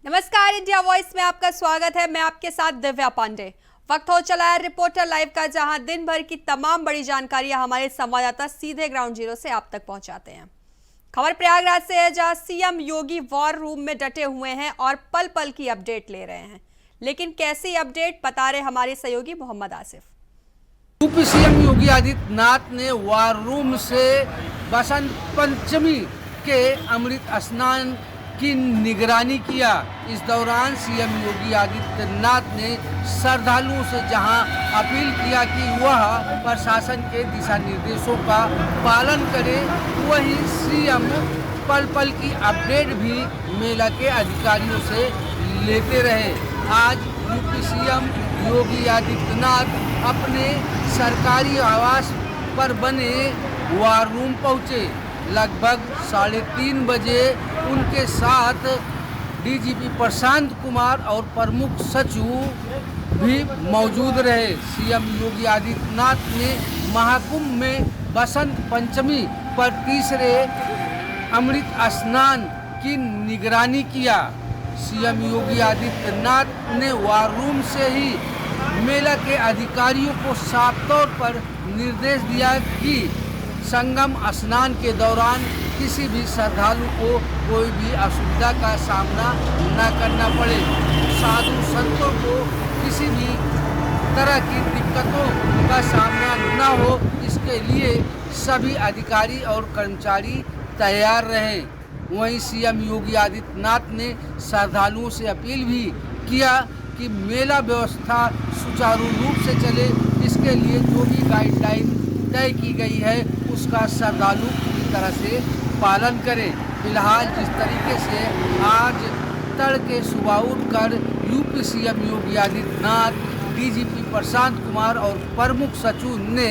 नमस्कार, India voice में आपका स्वागत है। मैं आपके साथ दिव्या पांडे। वक्त हो चला है रिपोर्टर लाइव का, जहां दिन भर की तमाम बड़ी जानकारियां हमारे संवाददाता सीधे ग्राउंड जीरो से आप तक पहुंचाते हैं। खबर प्रयागराज से है, जहां सीएम योगी वॉर रूम में डटे हुए हैं और पल पल की अपडेट ले रहे हैं। लेकिन कैसी अपडेट, बता रहे हमारे सहयोगी मोहम्मद आसिफ। यूपी सीएम योगी आदित्यनाथ ने वॉर रूम से बसंत पंचमी के अमृत स्नान की निगरानी किया। इस दौरान सीएम योगी आदित्यनाथ ने श्रद्धालुओं से जहां अपील किया कि वह प्रशासन के दिशा निर्देशों का पालन करें, वहीं सीएम पल पल की अपडेट भी मेला के अधिकारियों से लेते रहे। आज यूपी सीएम योगी आदित्यनाथ अपने सरकारी आवास पर बने वॉर रूम पहुंचे। लगभग 3:30 बजे उनके साथ डीजीपी प्रशांत कुमार और प्रमुख सचिव भी मौजूद रहे। सीएम योगी आदित्यनाथ ने महाकुंभ में बसंत पंचमी पर तीसरे अमृत स्नान की निगरानी किया। सीएम योगी आदित्यनाथ ने वॉर रूम से ही मेला के अधिकारियों को साफ तौर पर निर्देश दिया कि संगम स्नान के दौरान किसी भी श्रद्धालु को कोई भी असुविधा का सामना न करना पड़े। साधु संतों को किसी भी तरह की दिक्कतों का सामना न हो, इसके लिए सभी अधिकारी और कर्मचारी तैयार रहें। वहीं सीएम योगी आदित्यनाथ ने श्रद्धालुओं से अपील भी किया कि मेला व्यवस्था सुचारू रूप से चले, इसके लिए जो भी गाइडलाइन तय की गई है उसका श्रद्धालु पूरी तरह से पालन करें। फिलहाल जिस तरीके से आज तड़के सुबह उठकर UP CM Yogi Adityanath, DGP Prashant Kumar और प्रमुख सचिव ने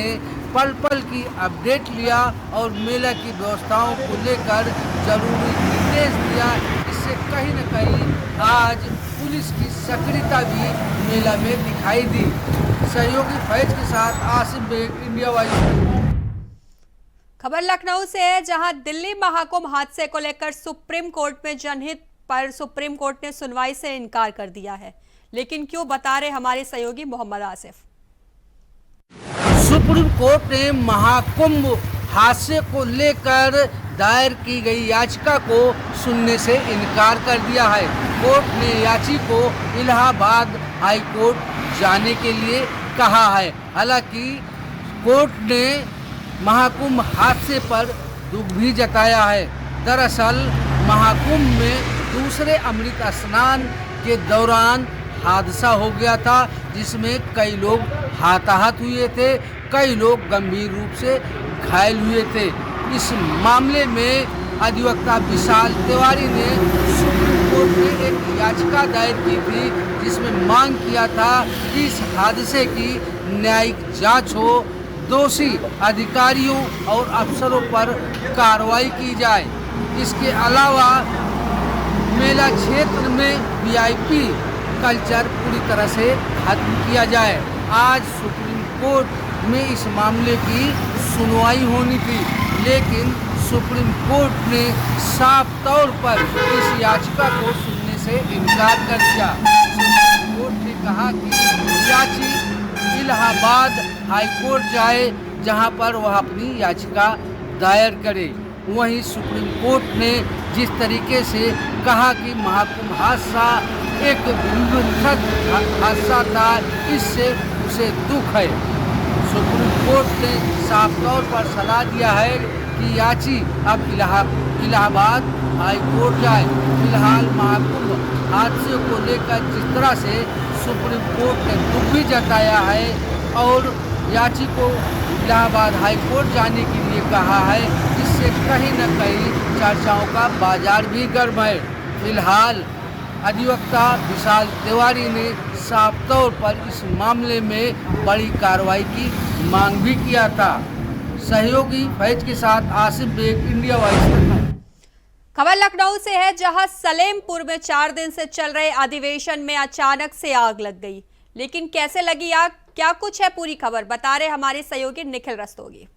पल पल की अपडेट लिया और मेला की व्यवस्थाओं को लेकर जरूरी निर्देश दिया, इससे कहीं न कहीं आज पुलिस की सक्रियता भी मेला में दिखाई दी। सहयोगी फैज के साथ आसिफ बेग, इंडिया वॉइस। खबर लखनऊ से है, जहां दिल्ली महाकुंभ हादसे को लेकर सुप्रीम कोर्ट में जनहित पर सुप्रीम कोर्ट ने सुनवाई से इनकार कर दिया है। लेकिन क्यों, बता रहे हमारे सहयोगी मोहम्मद आसिफ। सुप्रीम कोर्ट ने महाकुंभ हादसे को लेकर दायर की गई याचिका को सुनने से इनकार कर दिया है। कोर्ट ने याची को इलाहाबाद हाई कोर्ट जाने के लिए कहा है। हालांकि कोर्ट ने महाकुंभ हादसे पर दुख भी जताया है। दरअसल महाकुंभ में दूसरे अमृत स्नान के दौरान हादसा हो गया था, जिसमें कई लोग हताहत हुए थे, कई लोग गंभीर रूप से घायल हुए थे। इस मामले में अधिवक्ता विशाल तिवारी ने सुप्रीम कोर्ट में एक याचिका दायर की थी, जिसमें मांग किया था कि इस हादसे की न्यायिक जांच हो, दोषी अधिकारियों और अफसरों पर कार्रवाई की जाए। इसके अलावा मेला क्षेत्र में वीआईपी कल्चर पूरी तरह से खत्म किया जाए। आज सुप्रीम कोर्ट में इस मामले की सुनवाई होनी थी, लेकिन सुप्रीम कोर्ट ने साफ तौर पर इस याचिका को सुनने से इनकार कर दिया। सुप्रीम कोर्ट ने कहा कि याची इलाहाबाद हाई कोर्ट जाए, जहां पर वह अपनी याचिका दायर करे। वहीं सुप्रीम कोर्ट ने जिस तरीके से कहा कि महाकुंभ हादसा एक विध्वंसक हादसा था, इससे उसे दुख है। सुप्रीम कोर्ट ने साफ तौर पर सलाह दिया है कि याची अब इलाहाबाद हाई कोर्ट जाए। फिलहाल महाकुंभ हादसे को लेकर जिस तरह से सुप्रीम कोर्ट ने दुख भी जताया है और याची को इलाहाबाद हाई कोर्ट जाने के लिए कहा है, इससे कहीं न कहीं चर्चाओं का बाजार भी गर्म है। फिलहाल अधिवक्ता विशाल तिवारी ने साफ तौर पर इस मामले में बड़ी कार्रवाई की मांग भी किया था। सहयोगी फैज के साथ आसिफ बेग, इंडिया वॉइस। खबर लखनऊ से है, जहां सलेमपुर में 4 दिन से चल रहे अधिवेशन में अचानक से आग लग गई। लेकिन कैसे लगी आग, क्या कुछ है पूरी खबर, बता रहे हमारे सहयोगी निखिल रस्तोगी।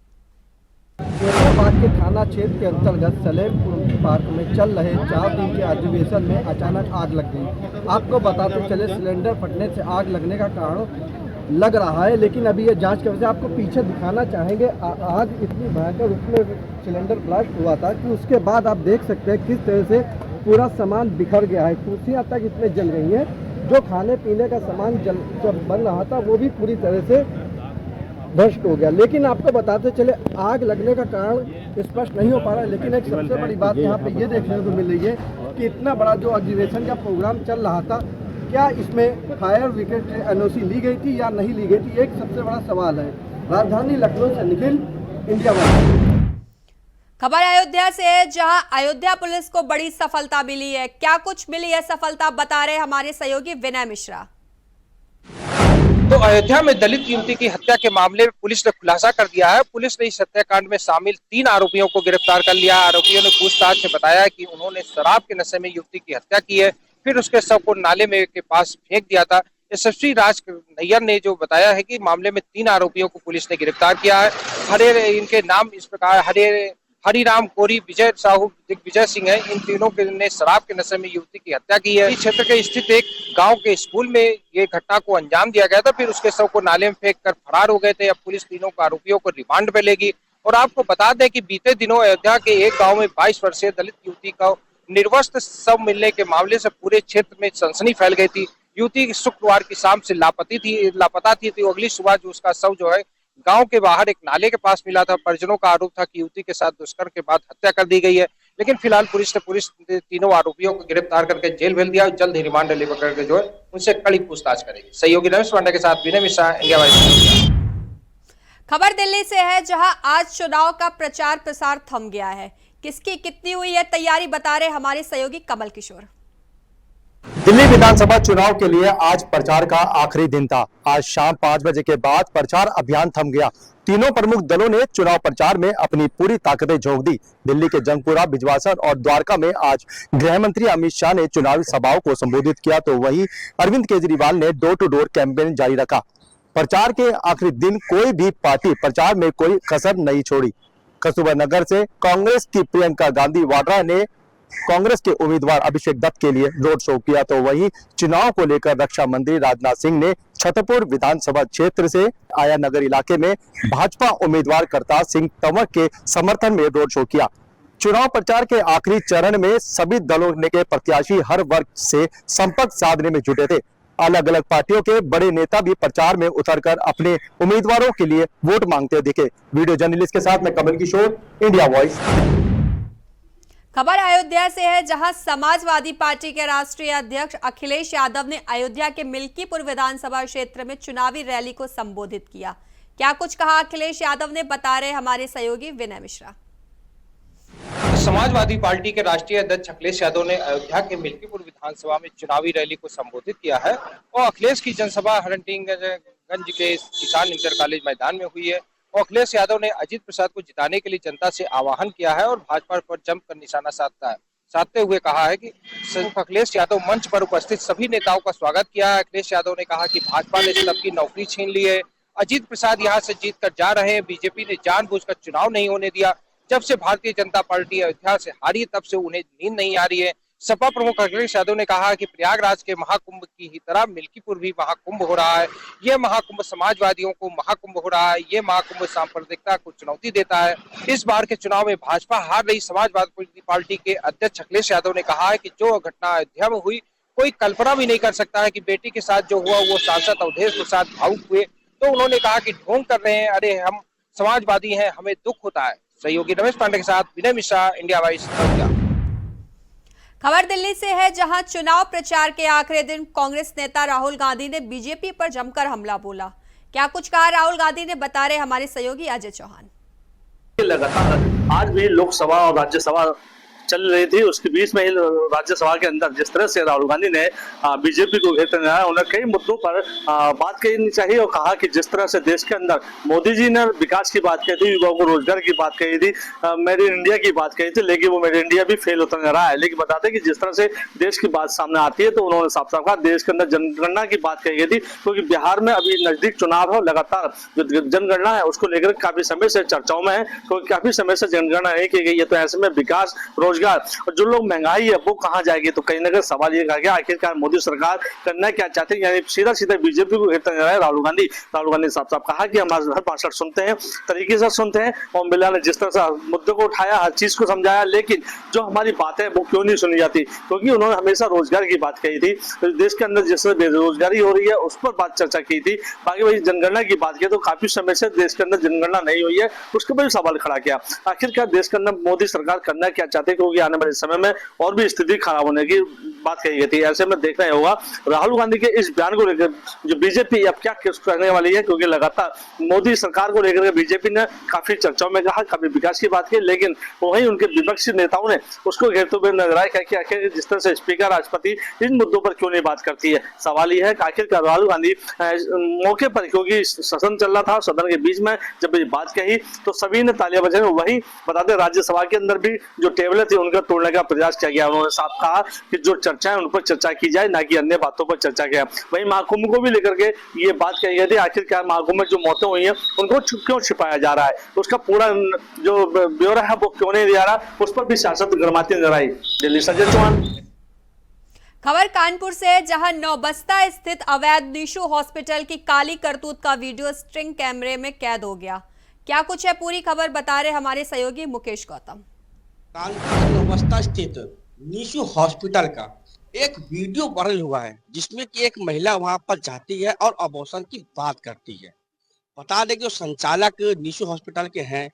फैजाबाद के थाना क्षेत्र के अंतर्गत सलेमपुर पार्क में चल रहे 4 दिन के अधिवेशन में अचानक आग लग गई। आपको बताते चले सिलेंडर फटने से आग लगने का कारण लग रहा है, लेकिन अभी ये जांच की वजह से आपको पीछे दिखाना चाहेंगे। आग इतनी भयंकर उसमें सिलेंडर ब्लास्ट हुआ था कि उसके बाद आप देख सकते हैं किस तरह से पूरा सामान बिखर गया है। कुर्सियाँ तक इतने जल गई हैं, जो खाने पीने का सामान जब बन रहा था वो भी पूरी तरह से नष्ट हो गया। लेकिन आपको बताते चले आग लगने का कारण स्पष्ट नहीं हो पा रहा है। लेकिन एक सबसे बड़ी बात यहाँ पे ये देखने को मिल रही है कि इतना बड़ा जो अधिवेशन का प्रोग्राम चल रहा था, क्या इसमें फायर ब्रिगेड एनओसी ली गई थी या नहीं ली गई थी, एक सबसे बड़ा सवाल है। राजधानी लखनऊ से निखिल, इंडिया वाइज। खबर अयोध्या से है, जहां अयोध्या पुलिस को बड़ी सफलता मिली है। क्या कुछ मिली है सफलता, बता रहे हमारे सहयोगी विनय मिश्रा। तो अयोध्या में दलित युवती की हत्या के मामले में पुलिस ने खुलासा कर दिया है। पुलिस ने इस हत्याकांड में शामिल 3 आरोपियों को गिरफ्तार कर लिया। आरोपियों ने पूछताछ में बताया कि उन्होंने शराब के नशे में युवती की हत्या की है, फिर उसके शव को नाले में के पास फेंक दिया था। एसएसपी राज नैयर ने जो बताया है कि मामले में 3 आरोपियों को पुलिस ने गिरफ्तार किया है। इनके नाम इस प्रकार हरिराम कोरी, विजय साहू, दिग्विजय सिंह है। इन तीनों ने शराब के नशे में युवती की हत्या की है। इस क्षेत्र के स्थित एक गांव के स्कूल में ये घटना को अंजाम दिया गया था, फिर उसके शव को नाले में फेंक कर फरार हो गए थे। अब पुलिस तीनों आरोपियों को रिमांड पे लेगी। और आपको बता दें कि बीते दिनों अयोध्या के एक गाँव में 22 वर्षीय दलित युवती का निर्वस्त्र शव मिलने के मामले से पूरे क्षेत्र में सनसनी फैल गई थी। युवती शुक्रवार की शाम से लापता थी। तो अगली सुबह जो उसका शव जो है गांव के बाहर एक नाले के पास मिला था। परिजनों का आरोप था कि युवती के साथ दुष्कर्म के बाद हत्या कर दी गई है। लेकिन फिलहाल पुलिस ने तीनों आरोपियों को गिरफ्तार करके जेल भेज दिया। जल्द ही रिमांड लेकर करके जो है उनसे कड़ी पूछताछ करेगी। सहयोगी रमेश पांडे के साथ विनय मिश्रा, इंडिया वाइज। खबर दिल्ली से है, जहां आज चुनाव का प्रचार प्रसार थम गया है। किसकी कितनी हुई है तैयारी, बता रहे हमारे सहयोगी कमल किशोर। दिल्ली विधानसभा चुनाव के लिए आज प्रचार का आखिरी दिन था। आज शाम 5 बजे के बाद प्रचार अभियान थम गया। तीनों प्रमुख दलों ने चुनाव प्रचार में अपनी पूरी ताकतें झोंक दी। दिल्ली के जंगपुरा, बिजवासन और द्वारका में आज गृह मंत्री अमित शाह ने चुनावी सभाओं को संबोधित किया, तो वहीं अरविंद केजरीवाल ने डोर टू डोर कैंपेन जारी रखा। प्रचार के आखिरी दिन कोई भी पार्टी प्रचार में कोई कसर नहीं छोड़ी। कस्तूरबा नगर से कांग्रेस की प्रियंका गांधी वाड्रा ने कांग्रेस के उम्मीदवार अभिषेक दत्त के लिए रोड शो किया, तो वहीं चुनाव को लेकर रक्षा मंत्री राजनाथ सिंह ने छतरपुर विधानसभा क्षेत्र से आया नगर इलाके में भाजपा उम्मीदवार करतार सिंह तंवर के समर्थन में रोड शो किया। चुनाव प्रचार के आखिरी चरण में सभी दलों के प्रत्याशी हर वर्ग से संपर्क साधने में जुटे थे। अलग अलग पार्टियों के बड़े नेता भी प्रचार में उतरकर अपने उम्मीदवारों के लिए वोट मांगते दिखे। वीडियो जर्नलिस्ट के साथ मैं कमल किशोर, इंडिया वॉइस। खबर अयोध्या से है, जहां समाजवादी पार्टी के राष्ट्रीय अध्यक्ष अखिलेश यादव ने अयोध्या के मिल्कीपुर विधानसभा क्षेत्र में चुनावी रैली को संबोधित किया। क्या कुछ कहा अखिलेश यादव ने, बता रहे हमारे सहयोगी विनय मिश्रा। समाजवादी पार्टी के राष्ट्रीय अध्यक्ष अखिलेश यादव ने अयोध्या के मिल्कीपुर विधानसभा में चुनावी रैली को संबोधित किया है। और अखिलेश की जनसभा हरनटिंगगंज के किसान इंटर कॉलेज मैदान में हुई है। और अखिलेश यादव ने अजीत प्रसाद को जिताने के लिए जनता से आह्वान किया है और भाजपा पर जमकर निशाना साधते हुए कहा है कि अखिलेश यादव मंच पर उपस्थित सभी नेताओं का स्वागत किया है। अखिलेश यादव ने कहा कि भाजपा ने सबकी नौकरी छीन ली है। अजीत प्रसाद यहां से जीत कर जा रहे हैं। बीजेपी ने जानबूझकर चुनाव नहीं होने दिया। जब से भारतीय जनता पार्टी अयोध्या से हारी, तब से उन्हें नींद नहीं आ रही है। सपा प्रमुख अखिलेश यादव ने कहा कि प्रयागराज के महाकुंभ की ही तरह मिल्कीपुर भी महाकुंभ हो रहा है। यह महाकुंभ समाजवादियों को महाकुंभ हो रहा है। यह महाकुंभ सांप्रदायिकता को चुनौती देता है। इस बार के चुनाव में भाजपा हार रही। समाजवादी पार्टी के अध्यक्ष अखिलेश यादव ने कहा है कि जो घटना अयोध्या में हुई, कोई कल्पना भी नहीं कर सकता है कि बेटी के साथ जो हुआ वो सांसद अवधेश प्रसाद भावुक हुए। तो उन्होंने कहा कि ढोंग कर रहे हैं, अरे हम समाजवादी हैं, हमें दुख होता है। सहयोगी रमेश पांडे के साथ विनय मिश्रा, इंडिया वाइस। खबर दिल्ली से है, जहां चुनाव प्रचार के आखिरी दिन कांग्रेस नेता राहुल गांधी ने बीजेपी पर जमकर हमला बोला। क्या कुछ कहा राहुल गांधी ने, बता रहे हमारे सहयोगी अजय चौहान। लगातार आज भी लोकसभा और राज्यसभा चल रही थी, उसके बीच में ही राज्यसभा के अंदर जिस तरह से राहुल गांधी ने बीजेपी को घेरते नजर आए, उन्हें कई मुद्दों पर बात करनी चाहिए और कहा कि जिस तरह से देश के अंदर मोदी जी ने विकास की बात कही थी, युवाओं को रोजगार की बात कही थी, मेड इन इंडिया की बात कही थी, लेकिन वो मेड इन इंडिया भी फेल होता नजर आया है। लेकिन बताते कि जिस तरह से देश की बात सामने आती है तो उन्होंने साफ साफ कहा देश के अंदर जनगणना की बात कही गई थी, क्योंकि बिहार में अभी नजदीक चुनाव है, लगातार जो जनगणना है उसको लेकर काफी समय से चर्चाओं में है, क्योंकि काफी समय से जनगणना नहीं की गई है। तो ऐसे में विकास, रोजगार और जो लोग महंगाई है वो कहाँ जाएगी, तो कहीं ना कहीं सवाल ये कहा गया आखिरकार मोदी सरकार करना क्या चाहते हैं, यानी सीधा सीधा बीजेपी को घेरता नजर आया राहुल गांधी ने साफ साफ कहा कि हम हर भाषण सुनते हैं, तरीके से सुनते हैं। ओम बिरला ने जिस तरह से मुद्दे को उठाया, हर चीज को समझाया, लेकिन जो हमारी बात है वो क्यों नहीं सुनी जाती, क्योंकि उन्होंने हमेशा रोजगार की बात कही थी। तो देश के अंदर जिस तरह बेरोजगारी हो रही है उस पर बात चर्चा की थी। बाकी वही जनगणना की बात की तो काफी समय से देश के अंदर जनगणना नहीं हुई है, उसके पर भी सवाल खड़ा किया आखिरकार देश के अंदर मोदी सरकार करना क्या चाहते हैं, क्योंकि आने वाले समय में और भी स्थिति खराब होने की बात कही गई थी। ऐसे में देखना होगा राहुल गांधी के इस बयान को लेकर जो बीजेपी अब क्या करने वाली है, क्योंकि लगातार मोदी सरकार को लेकर बीजेपी ने काफी चर्चाओं में कहा, काफी विकास की बात की, लेकिन वहीं उनके विपक्षी नेताओं ने उसको घेरते हुए नजर आए कि आखिर जिस तरह से स्पीकर, राष्ट्रपति इन मुद्दों पर क्यों नहीं बात करती है। सवाल यह है कि आखिरकार राहुल गांधी मौके पर, क्योंकि सदन चल रहा था, सदन के बीच में जब ये बात कही तो सभी ने तालियां बजाई। वहीं बता दें राज्यसभा के अंदर भी जो टेबलें थी उनका तोड़ने का प्रयास किया गया। उन्होंने साफ कहा कि जो चर्चा है उन पर चर्चा की जाए, ना कि अन्य बातों पर चर्चा किया। वहीं महाकुंभ को भी लेकर के ये बात कही गई थी, आखिरकार महाकुंभ में जो मौतें हुई हैं उनको क्यों छिपाया जा रहा है, उसका पूरा जो ब्यौरा है वो क्यों नहीं दिया रहा, उस पर भी सियासत गरमाती नजर आई। दिल्ली से अजय चौहान। खबर कानपुर से है, जहां नौबस्ता स्थित अवैध निशु हॉस्पिटल की काली करतूत का वीडियो स्ट्रिंग कैमरे में कैद हो गया। क्या कुछ है पूरी खबर बता रहे हमारे सहयोगी मुकेश गौतम। कानपुर नौबस्ता स्थित निशु हॉस्पिटल का एक वीडियो वायरल हुआ है, जिसमें कि एक महिला वहां पर जाती है और अबॉर्शन की बात करती है। बता दें कि जो संचालक निशु हॉस्पिटल के हैं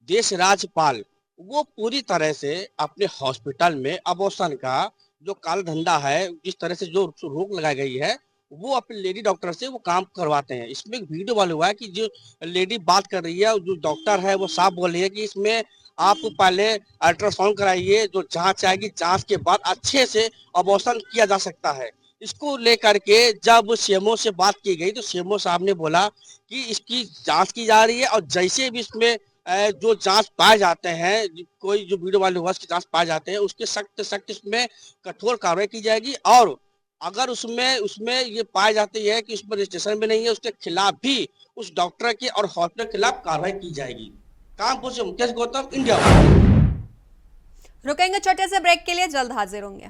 देश राजपाल, वो पूरी तरह से अपने हॉस्पिटल में अबॉर्शन का जो काला धंधा है, जिस तरह से जो रोक लगाई गई है, वो अपने लेडी डॉक्टर से वो काम करवाते हैं। इसमें एक वीडियो वायरल हुआ है कि जो लेडी बात कर रही है, जो डॉक्टर है वो साफ बोल रही है कि इसमें आप पहले अल्ट्रासाउंड कराइए, जो जांच आएगी, जांच के बाद अच्छे से अबॉर्शन किया जा सकता है। इसको लेकर के जब सीएमओ से बात की गई तो सीएमओ साहब ने बोला कि इसकी जांच की जा रही है और जैसे भी इसमें जो जांच पाए जाते हैं, कोई जो वीडियो वाले हुआ उसकी जांच पाए जाते हैं, उसके सख्त इसमें कठोर कार्रवाई की जाएगी। और अगर उसमें ये पाए जाती है कि उसमें रजिस्ट्रेशन भी नहीं है, उसके खिलाफ भी उस डॉक्टर के और हॉस्पिटल के खिलाफ कार्रवाई की जाएगी। कानपुर से मुकेश गौतम, इंडिया। रुकेंगे छोटे से ब्रेक के लिए, जल्द हाजिर होंगे।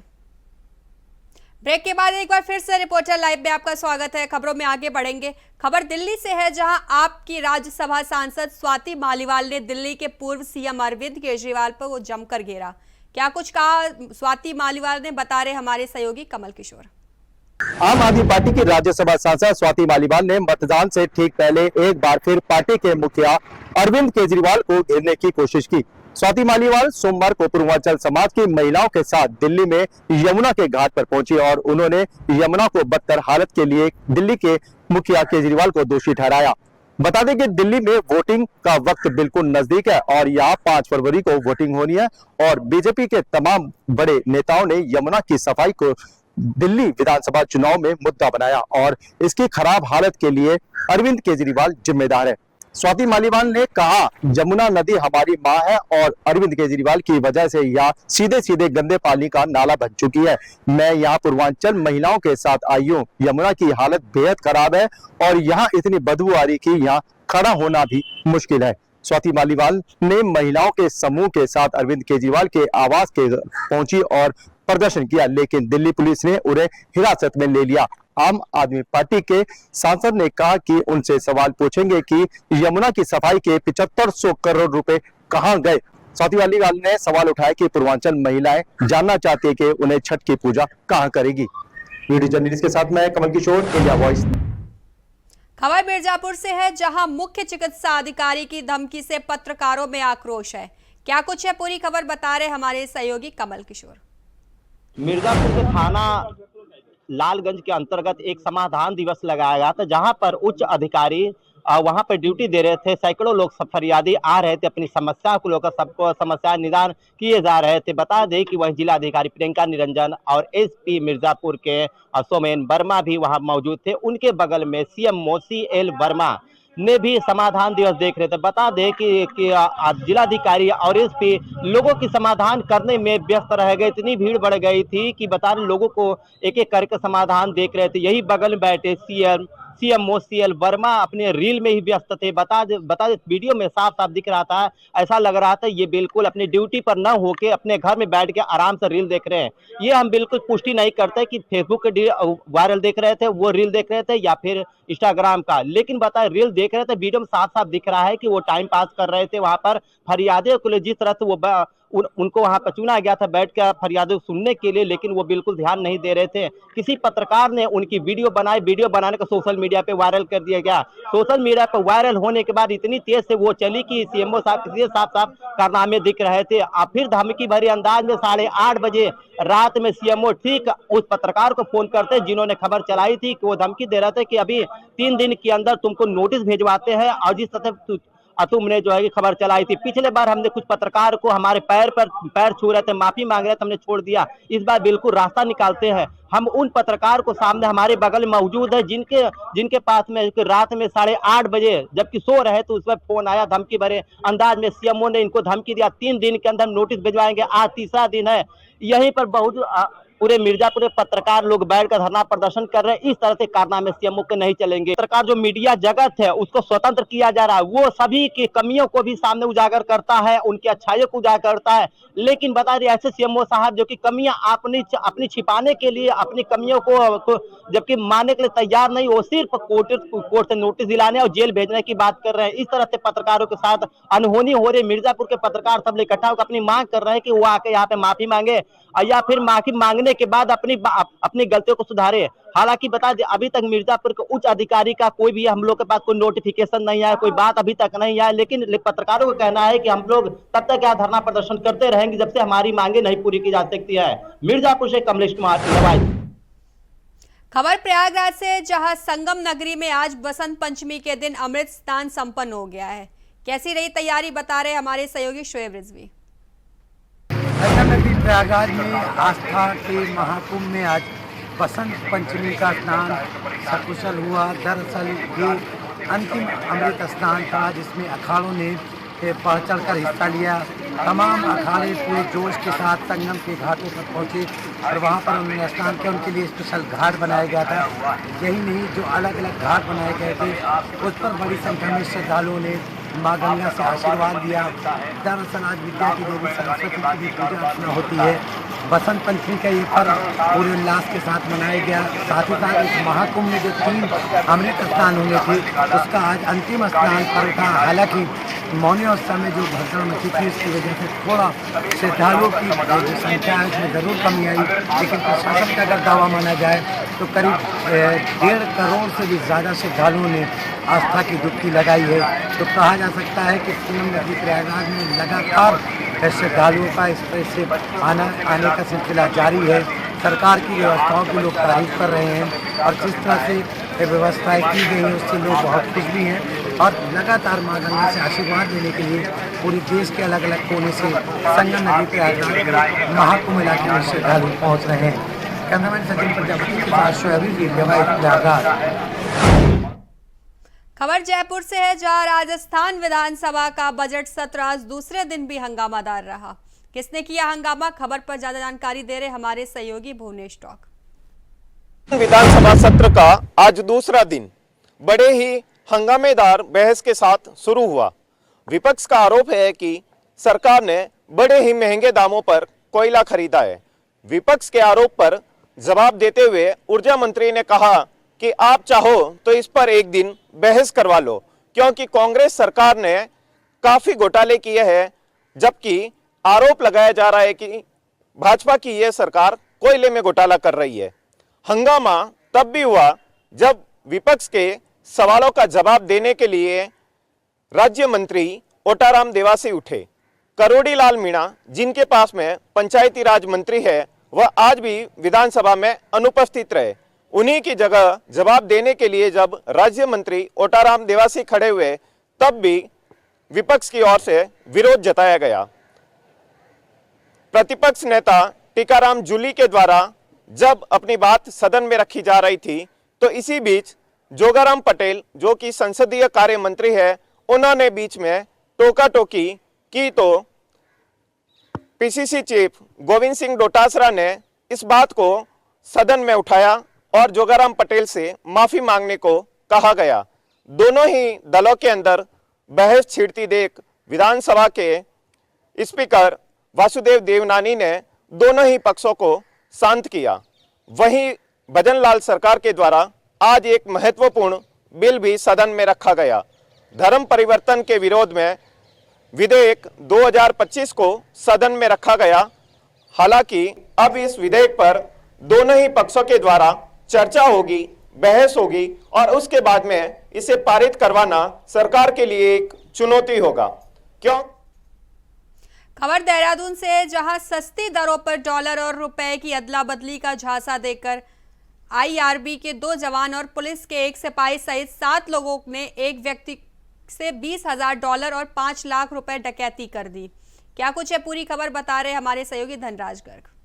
ब्रेक के बाद एक बार फिर से रिपोर्टर लाइव में आपका स्वागत है। खबरों में आगे बढ़ेंगे। खबर दिल्ली से है, जहां आपकी राज्यसभा सांसद स्वाति मालीवाल ने दिल्ली के पूर्व सीएम अरविंद केजरीवाल पर वो जमकर घेरा। क्या कुछ कहा स्वाति मालीवाल ने, बता रहे हमारे सहयोगी कमल किशोर। आम आदमी पार्टी की राज्यसभा सांसद स्वाति मालीवाल ने मतदान से ठीक पहले एक बार फिर पार्टी के मुखिया अरविंद केजरीवाल को घेरने की कोशिश की। स्वाति मालीवाल सोमवार को पूर्वांचल समाज की महिलाओं के साथ दिल्ली में यमुना के घाट पर पहुंची और उन्होंने यमुना को बदतर हालत के लिए दिल्ली के मुखिया केजरीवाल को दोषी ठहराया। बता दें कि दिल्ली में वोटिंग का वक्त बिल्कुल नजदीक है और यहाँ 5 फरवरी को वोटिंग होनी है और बीजेपी के तमाम बड़े नेताओं ने यमुना की सफाई को दिल्ली विधानसभा चुनाव में मुद्दा बनाया और इसकी खराब हालत के लिए अरविंद केजरीवाल जिम्मेदार है। स्वाति मालीवाल ने कहा, यमुना नदी हमारी मां है और अरविंद केजरीवाल की वजह से यहाँ सीधे सीधे गंदे पानी का नाला बन चुकी है। मैं यहाँ पूर्वांचल महिलाओं के साथ आई हूँ। यमुना की हालत बेहद खराब है और यहाँ इतनी बदबू आ रही कि यहाँ खड़ा होना भी मुश्किल है। स्वाति मालीवाल ने महिलाओं के समूह के साथ अरविंद केजरीवाल के आवास के पहुंची और प्रदर्शन किया, लेकिन दिल्ली पुलिस ने उन्हें हिरासत में ले लिया। आम आदमी पार्टी के सांसद ने कहा कि उनसे सवाल पूछेंगे कि यमुना की सफाई के 7500 करोड़ रुपए कहां गए। स्वाति मालीवाल ने सवाल उठाया कि पूर्वांचल महिलाएं जानना चाहती है कि उन्हें छठ की पूजा कहां करेगी। वीडियो जर्नलिस्ट के साथ मैं कमल किशोर, इंडिया वॉइस। खबर मिर्जापुर से है, जहां मुख्य चिकित्सा अधिकारी की धमकी से पत्रकारों में आक्रोश है। क्या कुछ है पूरी खबर, बता रहे हमारे सहयोगी कमल किशोर। मिर्जापुर के थाना लालगंज के अंतर्गत एक समाधान दिवस लगाया गया था, जहां पर उच्च अधिकारी वहां पर ड्यूटी दे रहे थे। सैकड़ों लोग सब फरियादी आ रहे थे, अपनी समस्या को लेकर सबको समस्या निदान किए जा रहे थे। बता दें कि वही जिलाधिकारी प्रियंका निरंजन और एसपी मिर्जापुर के सोमेन वर्मा भी वहां मौजूद थे। उनके बगल में सीएम मोसी एल वर्मा ने भी समाधान दिवस देख रहे थे। बता दें कि जिलाधिकारी और एसपी लोगों की समाधान करने में व्यस्त रह गए। इतनी भीड़ बढ़ गई थी कि बता रहे लोगों को एक एक करके समाधान देख रहे थे। यही बगल में बैठे सीएम मोसी एल वर्मा अपने रील में ही व्यस्त थे। बता दे वीडियो में साफ साफ दिख रहा था, ऐसा लग रहा था ये बिल्कुल अपनी ड्यूटी पर न होके अपने घर में बैठ के आराम से रील देख रहे हैं। ये हम बिल्कुल पुष्टि नहीं करते कि फेसबुक के वायरल देख रहे थे, वो रील देख रहे थे या फिर इंस्टाग्राम का, लेकिन बताए रील देख रहे थे। वीडियो में साफ साफ दिख रहा है कि वो टाइम पास कर रहे थे। वहां पर फरियादियों के लिए जिस तरह से वो उनको वहां पर चुना गया था बैठ कर फरियादों सुनने के लिए, लेकिन वो बिल्कुल ध्यान नहीं दे रहे थे। किसी पत्रकार ने उनकी वीडियो बनाई, वीडियो बनाने को सोशल मीडिया पे वायरल कर दिया गया। सोशल मीडिया पर वायरल होने के बाद इतनी तेज से वो चली कि सीएमओ साहब किसी साफ साफ कारनामे दिख रहे थे। और फिर धमकी भरी अंदाज में 8:30 बजे रात में सीएमओ ठीक उस पत्रकार को फोन करते जिन्होंने खबर चलाई थी कि वो धमकी दे रहे थे कि अभी 3 दिन के अंदर तुमको नोटिस भेजवाते हैं, और जिस तरह तुमने जो है कि खबर चलाई थी। पिछले बार हमने कुछ पत्रकार को हमारे पैर छू रहे थे, माफी मांग रहे थे, हमने छोड़ दिया। इस बार बिल्कुल रास्ता निकालते हैं। हम उन पत्रकार को सामने हमारे बगल में मौजूद है जिनके पास में रात में 8:30 बजे जबकि सो रहे तो उस पर फोन आया धमकी भरे अंदाज में। सीएमओ ने इनको धमकी दिया 3 दिन के अंदर नोटिस भिजवाएंगे। आज तीसरा दिन है। यहीं पर बहुत पूरे मिर्जापुर में पत्रकार लोग बैठकर धरना प्रदर्शन कर रहे हैं। इस तरह से कारनामे सीएमओ के नहीं चलेंगे। पत्रकार जो मीडिया जगत है उसको स्वतंत्र किया जा रहा है, वो सभी की कमियों को भी सामने उजागर करता है, उनकी अच्छाइयों को उजागर करता है। लेकिन बता दें ऐसे सीएमओ साहब जो कि कमियां अपनी छिपाने के लिए अपनी कमियों को जबकि मानने के लिए तैयार नहीं, वो सिर्फ कोर्ट से नोटिस दिलाने और जेल भेजने की बात कर रहे हैं। इस तरह से पत्रकारों के साथ अनहोनी हो रही। मिर्जापुर के पत्रकार सब इकट्ठा होकर अपनी मांग कर रहे हैं कि वो आके यहाँ पे माफी मांगे या फिर माफी मांगने के बाद अपनी गलतियों को सुधारे। हालांकि बता दें अभी तक मिर्जापुर के उच्च अधिकारी का कोई भी हम लोग के पास कोई नोटिफिकेशन नहीं आया, कोई बात अभी तक नहीं आया। लेकिन पत्रकारों का कहना है कि हम लोग तब तक यहाँ धरना प्रदर्शन करते रहेंगे जब से हमारी मांगे नहीं पूरी की जा सकती है। मिर्जापुर से कमलेश कुमार। खबर प्रयागराज से, जहां संगम नगरी में आज बसंत पंचमी के दिन अमृत स्नान संपन्न हो गया है। कैसी रही तैयारी बता रहे हमारे सहयोगी शोएब रिजवी। संगम नगरी प्रयागराज में आस्था के महाकुंभ में आज बसंत पंचमी का स्नान सकुशल हुआ। दरअसल ये अंतिम अमृत स्नान था जिसमें अखाड़ों ने बढ़ चढ़ कर हिस्सा लिया। तमाम अखाड़े पूरे जोश के साथ संगम के घाटों पर पहुंचे और वहां पर उन्होंने स्नान किया। उनके लिए स्पेशल घाट बनाया गया था। यही नहीं, जो अलग अलग घाट बनाए गए थे उस पर बड़ी संख्या में श्रद्धालुओं ने माँ गंगा से आशीर्वाद दिया। दरअसल आज विद्या की देवी सरस्वती की भी पूजा अर्चना होती है। बसंत पंचमी का ये पर्व पूरे उल्लास के साथ मनाया गया। साथ ही साथ इस महाकुंभ में जो 3 अमृत स्नान होने थे उसका आज अंतिम स्नान पर्व था। हालांकि मौन्योत्सव में जो भगदड़ मची थी उसकी वजह से थोड़ा श्रद्धालुओं की जो संख्या है उसमें ज़रूर कमी आई। लेकिन प्रशासन का अगर दावा माना जाए तो करीब 1.5 करोड़ से भी ज़्यादा श्रद्धालुओं ने आस्था की डुबकी लगाई है। तो कहा जा सकता है कि संगम नगरी प्रयागराज में लगातार श्रद्धालुओं का इस तरह से आने का सिलसिला जारी है। सरकार की व्यवस्थाओं की लोग तारीफ कर रहे हैं और जिस तरह से व्यवस्थाएं की गई हैं उससे लोग बहुत खुश भी हैं और लगातार माँ गंगा से आशीर्वाद देने के लिए पूरे देश के अलग अलग कोने से संगम नगरी प्रयागराज में महाकुंभ इलाके में श्रद्धालु पहुँच रहे हैं। कैमरामैन सचिन प्रजापति के साथ शोएब प्रयागराज। खबर जयपुर से है, जहां राजस्थान विधानसभा का बजट सत्र आज दूसरे दिन भी हंगामादार रहा। किसने किया हंगामा, खबर पर ज्यादा जानकारी दे रहे हमारे सहयोगी भुवनेश टॉक। विधानसभा सत्र का आज दूसरा दिन बड़े ही हंगामेदार बहस के साथ शुरू हुआ। विपक्ष का आरोप है कि सरकार ने बड़े ही महंगे दामों पर कोयला खरीदा है। विपक्ष के आरोप पर जवाब देते हुए ऊर्जा मंत्री ने कहा कि आप चाहो तो इस पर एक दिन बहस करवा लो, क्योंकि कांग्रेस सरकार ने काफी घोटाले किए हैं, जबकि आरोप लगाया जा रहा है कि भाजपा की यह सरकार कोयले में घोटाला कर रही है। हंगामा तब भी हुआ जब विपक्ष के सवालों का जवाब देने के लिए राज्य मंत्री ओटाराम देवासी उठे। करोड़ी लाल मीणा, जिनके पास में पंचायती राज मंत्री है, वह आज भी विधानसभा में अनुपस्थित रहे। उन्हीं की जगह जवाब देने के लिए जब राज्य मंत्री ओटाराम देवासी खड़े हुए तब भी विपक्ष की ओर से विरोध जताया गया। प्रतिपक्ष नेता टीकाराम जूली के द्वारा जब अपनी बात सदन में रखी जा रही थी तो इसी बीच जोगाराम पटेल जो कि संसदीय कार्य मंत्री है, उन्होंने बीच में टोका टोकी की तो पीसीसी चीफ गोविंद सिंह डोटासरा ने इस बात को सदन में उठाया और जोगाराम पटेल से माफी मांगने को कहा गया। दोनों ही दलों के अंदर बहस छिड़ती देख विधानसभा के स्पीकर वासुदेव देवनानी ने दोनों ही पक्षों को शांत किया। वहीं भजन लाल सरकार के द्वारा आज एक महत्वपूर्ण बिल भी सदन में रखा गया। धर्म परिवर्तन के विरोध में विधेयक 2025 को सदन में रखा गया। हालांकि अब इस विधेयक पर दोनों ही पक्षों के द्वारा चर्चा होगी, बहस होगी और उसके बाद में इसे पारित करवाना सरकार के लिए एक चुनौती होगा। क्यों? खबर देहरादून से, जहां सस्ती दरों पर डॉलर और रुपए की अदला बदली का झांसा देकर आईआरबी के 2 जवान और पुलिस के 1 सिपाही सहित 7 लोगों ने एक व्यक्ति से 20,000 डॉलर और 5 लाख रुपए डकैती कर दी। क्या कुछ है, पूरी खबर बता रहे हमारे सहयोगी धनराज गर्ग।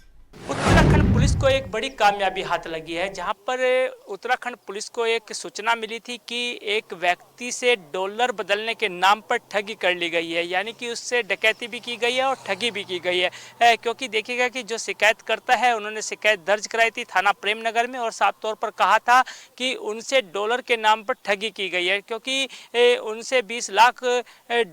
उत्तराखंड पुलिस को एक बड़ी कामयाबी हाथ लगी है, जहां पर उत्तराखंड पुलिस को एक सूचना मिली थी कि एक व्यक्ति से डॉलर बदलने के नाम पर ठगी कर ली गई है, यानी कि उससे डकैती भी की गई है और ठगी भी की गई है। क्योंकि देखिएगा कि जो शिकायत करता है उन्होंने शिकायत दर्ज कराई थी थाना प्रेमनगर में और साफ तौर पर कहा था कि उनसे डॉलर के नाम पर ठगी की गई है, क्योंकि उनसे 20 लाख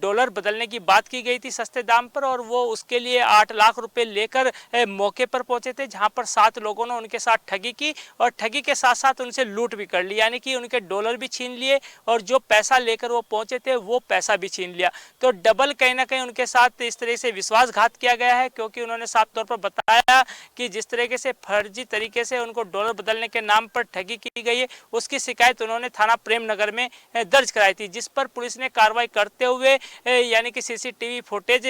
डॉलर बदलने की बात की गई थी सस्ते दाम पर और वो उसके लिए 8 लाख रुपए लेकर मौके पर पहुंचे थे, जहां पर 7 लोगों ने उनके साथ ठगी की और ठगी के साथ साथ उनसे लूट भी कर ली, यानी कि उनके डॉलर भी छीन लिए और जो पैसा लेकर वो पहुंचे थे वो पैसा भी छीन लिया। तो डबल कहीं ना कहीं उनके साथ इस तरह से विश्वासघात किया गया है, क्योंकि उन्होंने साफ तौर पर बताया कि जिस तरीके से फर्जी तरीके से उनको डॉलर बदलने के नाम पर ठगी की गई है उसकी शिकायत उन्होंने थाना प्रेमनगर में दर्ज कराई थी, जिस पर पुलिस ने कार्रवाई करते हुए यानी कि सीसीटीवी फुटेज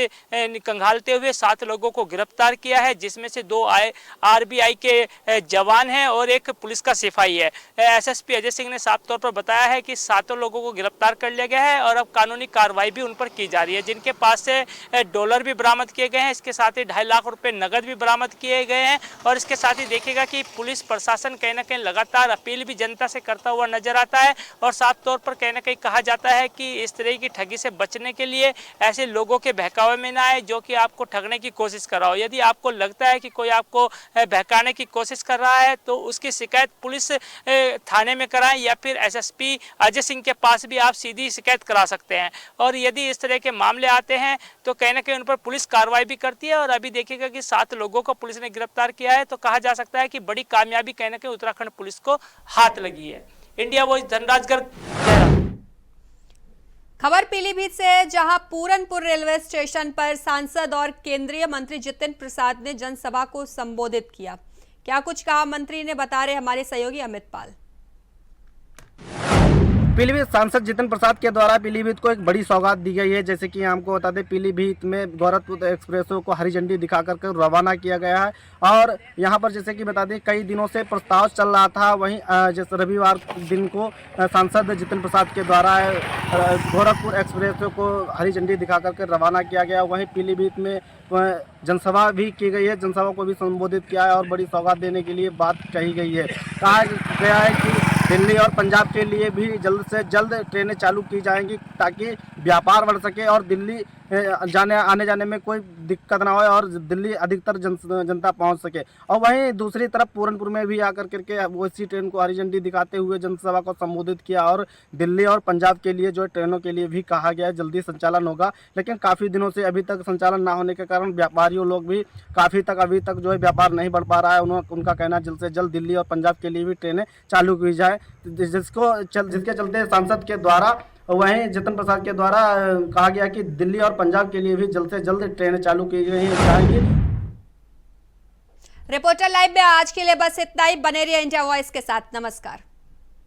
खंगालते हुए 7 लोगों को गिरफ्तार किया है, जिसमें से 2 आरबीआई के जवान हैं और एक पुलिस का सिपाही है। एसएसपी अजय सिंह ने साफ तौर पर बताया है कि 7 लोगों को गिरफ्तार कर लिया गया है और अब कानूनी कार्रवाई भी उन पर की जा रही है, जिनके पास से डॉलर भी बरामद किए गए हैं। इसके साथ ही 2.5 लाख रुपए नगद भी बरामद किए गए हैं और इसके साथ ही देखिएगा कि पुलिस प्रशासन कहीं ना कहीं लगातार अपील भी जनता से करता हुआ नजर आता है और साफ तौर पर कहीं ना कहीं कहा जाता है कि इस तरह की ठगी से बचने के लिए ऐसे लोगों के बहकावे में ना आए जो कि आपको ठगने की कोशिश कर रहा हो। यदि आपको लगता है कि कोई आपको बहकाने की कोशिश कर रहा है तो उसकी शिकायत पुलिस थाने में कराएं या फिर एसएसपी अजय सिंह के पास भी आप सीधी शिकायत करा सकते हैं। और यदि इस तरह के मामले आते हैं तो कहीं ना कहीं उन पर पुलिस कार्रवाई भी करती है और अभी देखिएगा कि 7 लोगों को पुलिस ने गिरफ्तार किया है, तो कहा जा सकता है कि बड़ी कामयाबी कहीं ना कहीं उत्तराखंड पुलिस को हाथ लगी है। India voice Dhanraj Garg. खबर पीलीभीत से है, जहां पूरनपुर रेलवे स्टेशन पर सांसद और केंद्रीय मंत्री जितिन प्रसाद ने जनसभा को संबोधित किया। क्या कुछ कहा मंत्री ने, बता रहे हमारे सहयोगी अमित पाल। पीलीभीत सांसद जितिन प्रसाद के द्वारा पीलीभीत को एक बड़ी सौगात दी गई है। जैसे कि आपको बता दें, पीलीभीत में गोरखपुर एक्सप्रेसों को हरी झंडी दिखाकर के रवाना किया गया है और यहां पर जैसे कि बता दें कई दिनों से प्रस्ताव चल रहा था। वहीं जैसे रविवार दिन को सांसद जितिन प्रसाद के द्वारा गोरखपुर एक्सप्रेसों को हरी झंडी दिखाकर के रवाना किया गया। वहीं पीलीभीत में जनसभा भी की गई है, जनसभा को भी संबोधित किया है और बड़ी सौगात देने के लिए बात कही गई है। कहा गया है कि दिल्ली और पंजाब के लिए भी जल्द से जल्द ट्रेनें चालू की जाएंगी ताकि व्यापार बढ़ सके और दिल्ली आने जाने में कोई दिक्कत ना हो और दिल्ली अधिकतर जनता पहुंच सके। और वहीं दूसरी तरफ पूरनपुर में भी आकर करके वो इसी ट्रेन को हरी झंडी दिखाते हुए जनसभा को संबोधित किया और दिल्ली और पंजाब के लिए जो ट्रेनों के लिए भी कहा गया है जल्दी संचालन होगा। लेकिन काफ़ी दिनों से अभी तक संचालन ना होने के कारण व्यापारियों लोग भी अभी तक जो है व्यापार नहीं बढ़ पा रहा है। उनका कहना जल्द से जल्द दिल्ली और पंजाब के लिए भी ट्रेनें चालू की जाए, जिसके चलते सांसद के द्वारा वहीं जितिन प्रसाद के द्वारा कहा गया कि दिल्ली और पंजाब के लिए भी जल्द से जल्द ट्रेनें चालू की जाएंगी। रिपोर्टर लाइव में आज के लिए बस इतना ही। बने रहिए इंडिया वॉइस के साथ। नमस्कार।